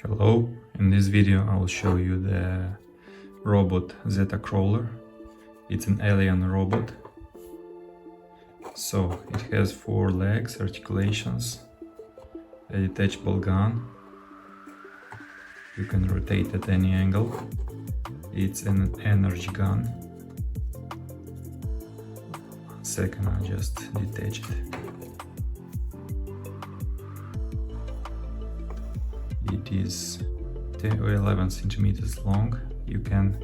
Hello, in this video I will show you the robot Zeta Crawler. It's an alien robot. So it has 4 legs, articulations, a detachable gun. You can rotate at any angle. It's an energy gun. 1 second, I'll just detach it. It is 10 or 11 centimeters long. You can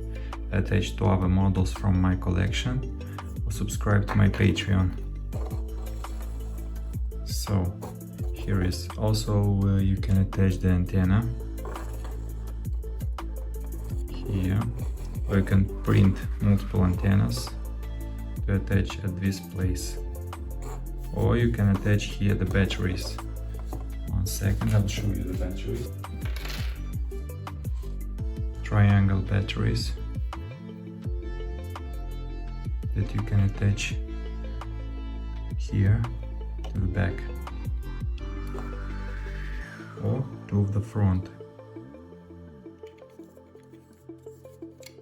attach to other models from my collection or subscribe to my Patreon. So here is also you can attach the antenna here, or you can print multiple antennas to attach at this place, or you can attach here the batteries. 1 second, I'll show you the batteries. Triangle batteries that you can attach here to the back or to the front,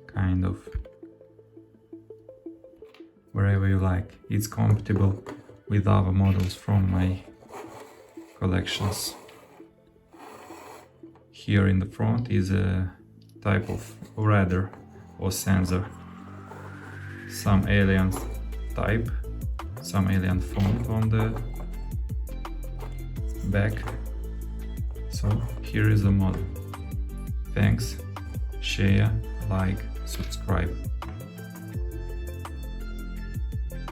kind of wherever you like. It's compatible with other models from my collections. Here in the front is a type of radar or sensor, some alien type, some alien font on the back. So here is the model. Thanks, share, like, subscribe.